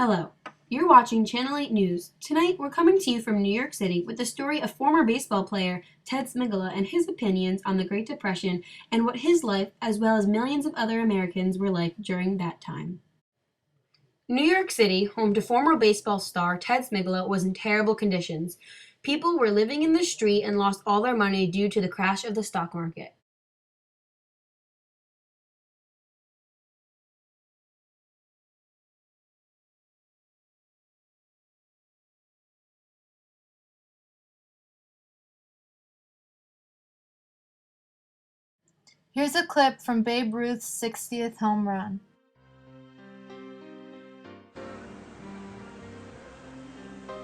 Hello, you're watching Channel 8 News. Tonight, we're coming to you from New York City with the story of former baseball player Ted Smigula and his opinions on the Great Depression and what his life, as well as millions of other Americans, were like during that time. New York City, home to former baseball star Ted Smigula, was in terrible conditions. People were living in the street and lost all their money due to the crash of the stock market. Here's a clip from Babe Ruth's 60th home run.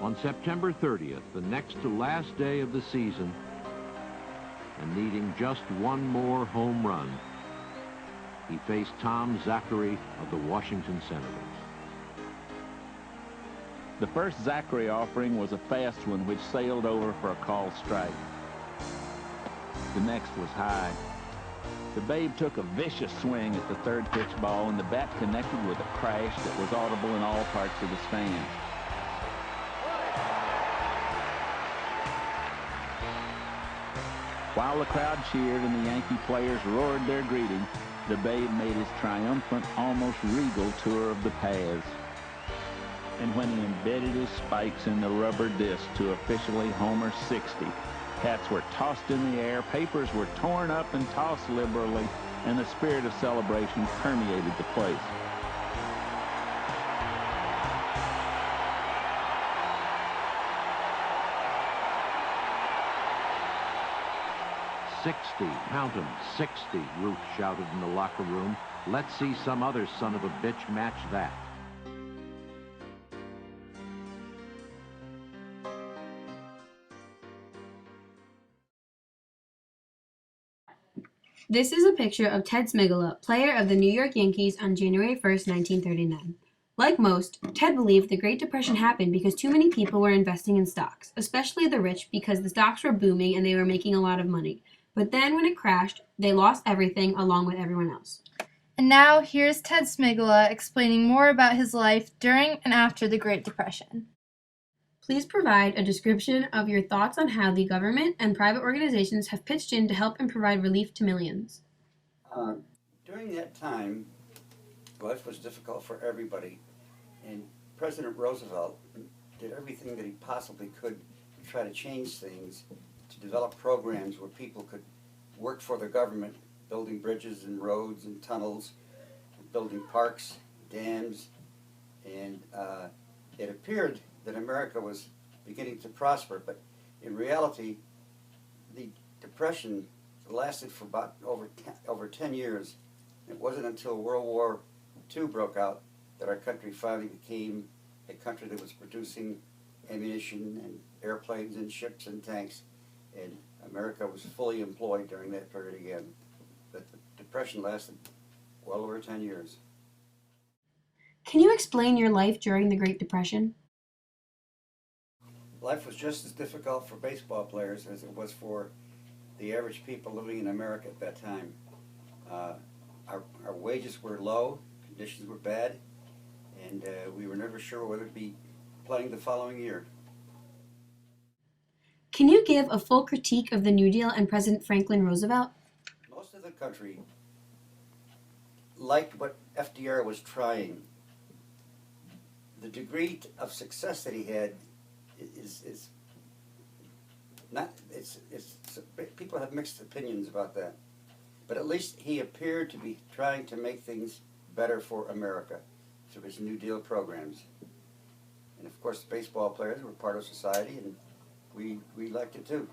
On September 30th, the next to last day of the season, and needing just one more home run, he faced Tom Zachary of the Washington Senators. The first Zachary offering was a fast one which sailed over for a called strike. The next was high. The Babe took a vicious swing at the third pitch ball, and the bat connected with a crash that was audible in all parts of the stand. While the crowd cheered and the Yankee players roared their greeting, the Babe made his triumphant, almost regal tour of the paths. And when he embedded his spikes in the rubber disc to officially homer 60, hats were tossed in the air, papers were torn up and tossed liberally, and the spirit of celebration permeated the place. Count 'em, 60, Ruth shouted in the locker room. Let's see some other son of a bitch match that. This is a picture of Ted Smigula, player of the New York Yankees on January 1st, 1939. Like most, Ted believed the Great Depression happened because too many people were investing in stocks, especially the rich because the stocks were booming and they were making a lot of money. But then when it crashed, they lost everything along with everyone else. And now here's Ted Smigula explaining more about his life during and after the Great Depression. Please provide a description of your thoughts on how the government and private organizations have pitched in to help and provide relief to millions. During that time, life was difficult for everybody, and President Roosevelt did everything that he possibly could to try to change things, to develop programs where people could work for the government, building bridges and roads and tunnels, building parks, dams, and it appeared that America was beginning to prosper, but in reality, the Depression lasted for about over 10 years. It wasn't until World War II broke out that our country finally became a country that was producing ammunition and airplanes and ships and tanks, and America was fully employed during that period again. But the Depression lasted well over 10 years. Can you explain your life during the Great Depression? Life was just as difficult for baseball players as it was for the average people living in America at that time. Our wages were low, conditions were bad, and we were never sure whether to be playing the following year. Can you give a full critique of the New Deal and President Franklin Roosevelt? Most of the country liked what FDR was trying. The degree of success that he had is not, people have mixed opinions about that. But at least he appeared to be trying to make things better for America through his New Deal programs. And of course, the baseball players were part of society, and we liked it too.